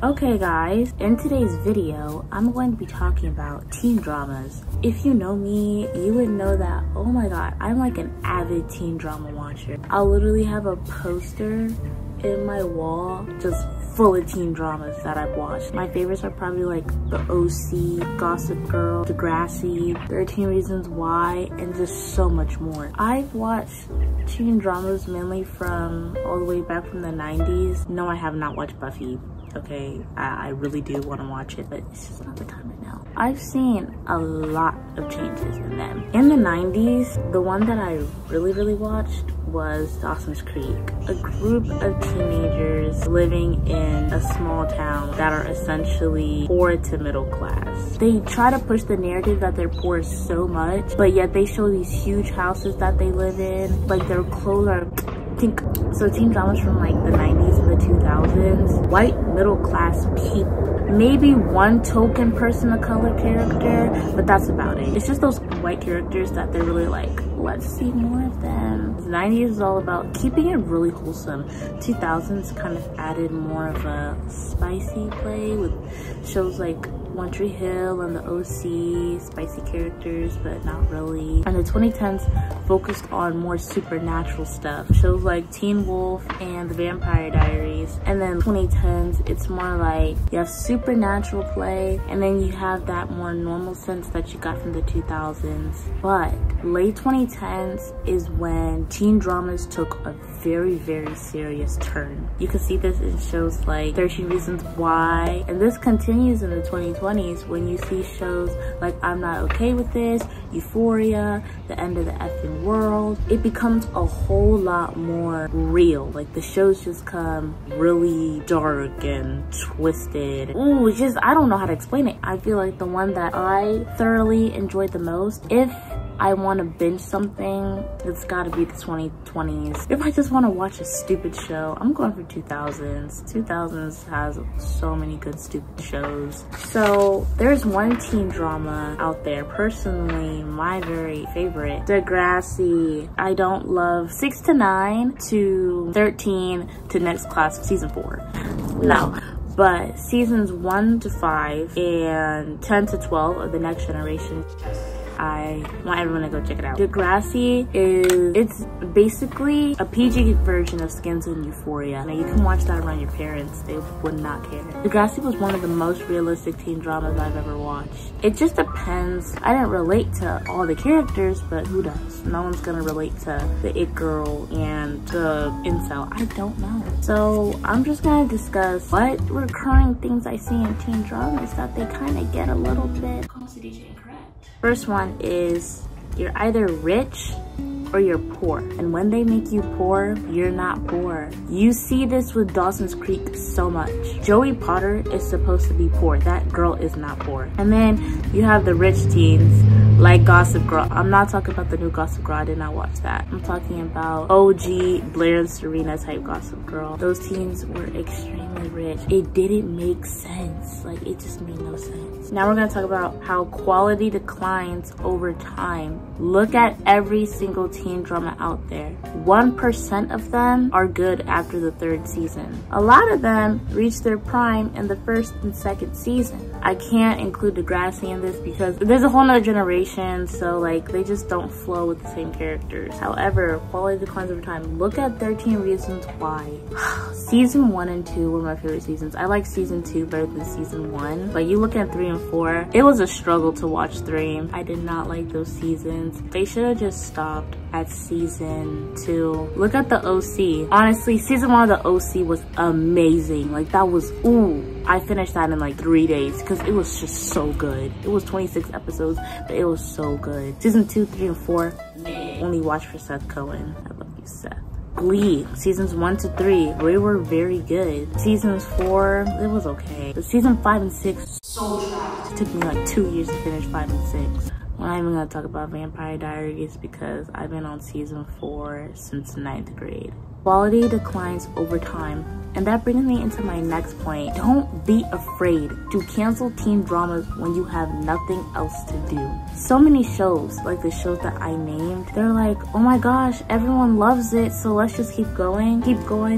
Okay guys, in today's video, I'm going to be talking about teen dramas. If you know me, you would know that, oh my god, I'm like an avid teen drama watcher. I'll literally have a poster in my wall just full of teen dramas that I've watched. My favorites are probably like The OC, Gossip Girl, Degrassi, 13 Reasons Why, and just so much more. I've watched teen dramas mainly from all the way back from the 90s. No, I have not watched Buffy. Okay, I really do want to watch it, but it's just not the time right now. I've seen a lot of changes in them. In the 90s, the one that I really watched was Dawsons Creek. A group of teenagers living in a small town that are essentially poor to middle class. They try to push the narrative that they're poor so much, but yet they show these huge houses that they live in. Like their clothes are so teen dramas from like the 90s and the 2000s, white middle class people, maybe one token person of color character, but that's about it. It's just those white characters that they're really like, let's see more of them. The 90s is all about keeping it really wholesome. 2000s kind of added more of a spicy play with shows like One Tree Hill and The OC, spicy characters, but not really. And the 2010s focused on more supernatural stuff. Shows like Teen Wolf and The Vampire Diaries. And then 2010s, it's more like you have supernatural play, and then you have that more normal sense that you got from the 2000s. But late 2010s is when teen dramas took a very serious turn. You can see this in shows like 13 Reasons Why, and this continues in the 2020s when you see shows like I'm Not Okay With This, Euphoria, The End of the Effing World. It becomes a whole lot more real. Like the shows just come really dark and twisted. Ooh, it's just, I don't know how to explain it. I feel like the one that I thoroughly enjoyed the most, if I want to binge something, it's gotta be the 2020s. If I just want to watch a stupid show, I'm going for 2000s. 2000s has so many good stupid shows. So there's one teen drama out there, personally my very favorite, Degrassi. I don't love 6 to 9 to 13 to next class, season 4. No. But seasons 1 to 5 and 10 to 12 of The Next Generation, I want everyone to go check it out. Degrassi it's basically a PG version of Skins and Euphoria. Now you can watch that around your parents, they would not care. Degrassi was one of the most realistic teen dramas I've ever watched. It just depends. I didn't relate to all the characters, but who does? No one's gonna relate to the it girl and the incel. I don't know. So I'm just gonna discuss what recurring things I see in teen dramas that they kind of get a little bit constitution incorrect. First one is you're either rich or you're poor. And when they make you poor, you're not poor. You see this with Dawsons Creek so much. Joey Potter is supposed to be poor. That girl is not poor. And then you have the rich teens like Gossip Girl. I'm not talking about the new Gossip Girl. I did not watch that. I'm talking about OG Blair and Serena type Gossip Girl. Those teens were extremely rich. It didn't make sense. Like, it just made no sense. Now we're gonna talk about how quality declines over time. Look at every single teen drama out there. 1% of them are good after the 3rd season. A lot of them reach their prime in the 1st and 2nd season. I can't include Degrassi in this because there's a whole nother generation, so like they just don't flow with the same characters. However, quality declines over time. Look at 13 Reasons Why. Season 1 and 2 were my favorite seasons. I like season 2 better than season 1. But you look at 3 and 4, it was a struggle to watch 3. I did not like those seasons. They should have just stopped at season 2. Look at The OC. Honestly, season 1 of The OC was amazing. Like that was, ooh. I finished that in like 3 days because it was just so good. It was 26 episodes, but it was so good. Season 2, 3, and 4, only watch for Seth Cohen. I love you, Seth. Glee, seasons 1 to 3, they were very good. Seasons 4, it was okay. But season 5 and 6, so trash. It took me like 2 years to finish 5 and 6. We're not even gonna talk about Vampire Diaries because I've been on season 4 since 9th grade. Quality declines over time, And that brings me into my next point. Don't be afraid to cancel teen dramas when you have nothing else to do. So many shows, like the shows that I named, they're like, oh my gosh, everyone loves it, so let's just keep going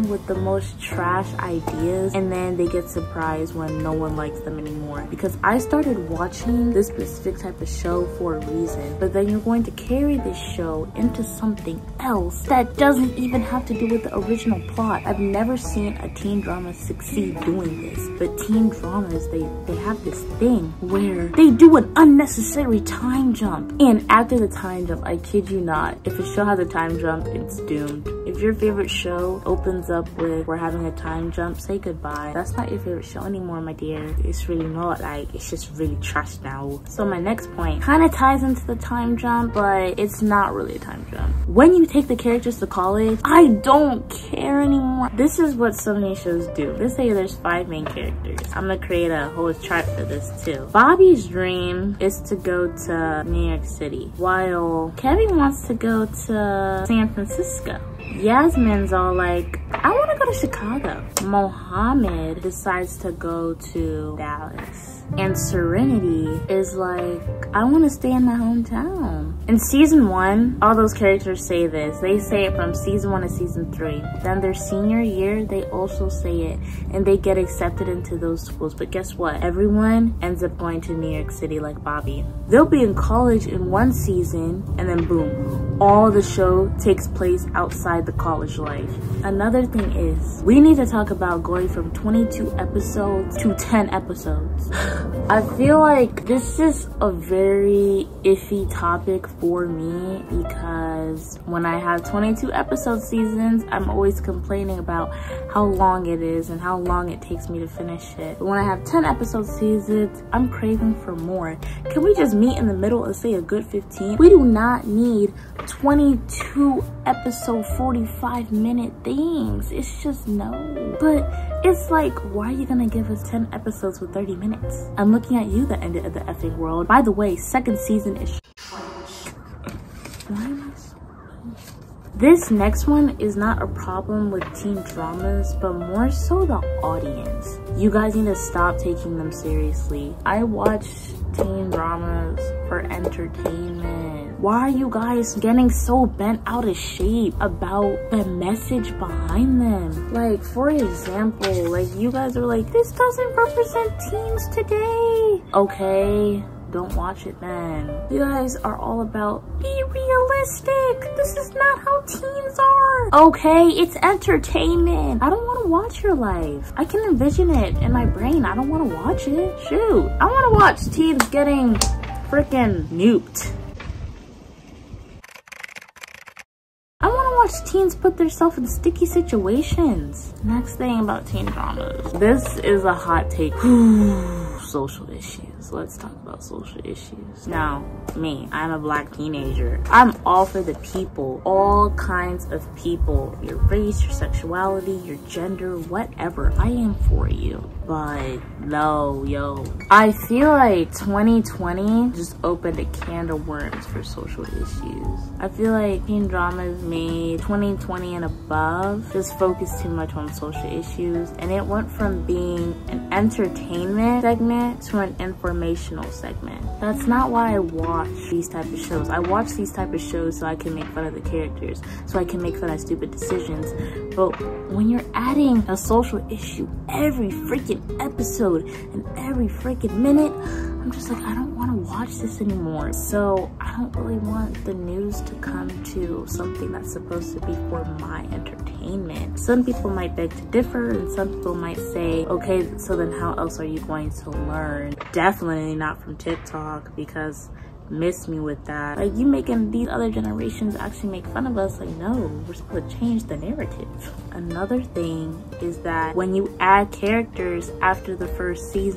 with the most trash ideas, and then they get surprised when no one likes them anymore. Because I started watching this specific type of show for a reason, but then you're going to carry this show into something else that doesn't even have to do with the original plot. I've never seen a teen drama succeed doing this, but teen dramas, they have this thing where they do an unnecessary time jump. And after the time jump, I kid you not, if a show has a time jump, it's doomed. If your favorite show opens up with we're having a time jump, say goodbye. That's not your favorite show anymore, my dear. It's really not. Like, it's just really trash now. So my next point kind of ties into the time jump, but it's not really a time jump. When you take the characters to college, I don't care anymore. This is what so many shows do. Let's say there's 5 main characters. I'm gonna create a whole chart for this too. Bobby's dream is to go to New York City, while Kevin wants to go to San Francisco. Yasmin's all like, I want to go to Chicago. Mohammed decides to go to Dallas. And Serenity is like, I want to stay in my hometown. In season 1, all those characters say this. They say it from season 1 to season 3. Then their senior year, they also say it. And they get accepted into those schools. But guess what? Everyone ends up going to New York City like Bobby. They'll be in college in one season, and then boom, all the show takes place outside the college life. Another thing is, we need to talk about going from 22 episodes to 10 episodes. I feel like this is a very iffy topic for me because when I have 22 episode seasons, I'm always complaining about how long it is and how long it takes me to finish it. But when I have 10 episode seasons, I'm craving for more. Can we just meet in the middle and say a good 15? We do not need 22 episode 45-minute things. It's just no. But it's like, why are you gonna give us 10 episodes with 30 minutes? I'm looking at you, the end of the effing world. By the way, second season is why am I so This next one is not a problem with teen dramas, but more so the audience. You guys need to stop taking them seriously. I watch teen dramas for entertainment. Why are you guys getting so bent out of shape about the message behind them? Like, for example, like you guys are like, this doesn't represent teens today. Okay, don't watch it then. You guys are all about, be realistic. This is not how teens are. Okay, it's entertainment. I don't want to watch your life. I can envision it in my brain. I don't want to watch it. Shoot, I want to watch teens getting freaking nuked. I want to watch teens put themselves in sticky situations. Next thing about teen dramas. This is a hot take. Social issues. Let's talk about social issues. Now, me, I'm a black teenager. I'm all for the people, all kinds of people. Your race, your sexuality, your gender, whatever. I am for you. But no, yo. I feel like 2020 just opened a can of worms for social issues. I feel like teen dramas made 2020 and above just focus too much on social issues, and it went from being an entertainment segment to an informational segment. That's not why I watch these type of shows. I watch these type of shows so I can make fun of the characters, so I can make fun of stupid decisions. But when you're adding a social issue every freaking episode and every freaking minute, I'm just like, I don't want to watch this anymore. So I don't really want the news to come to something that's supposed to be for my entertainment. Some people might beg to differ, and some people might say, okay, so then how else are you going to learn? Definitely not from TikTok, because miss me with that. Like, you making these other generations actually make fun of us. Like, no, we're supposed to change the narrative. Another thing is that when you add characters after the first season,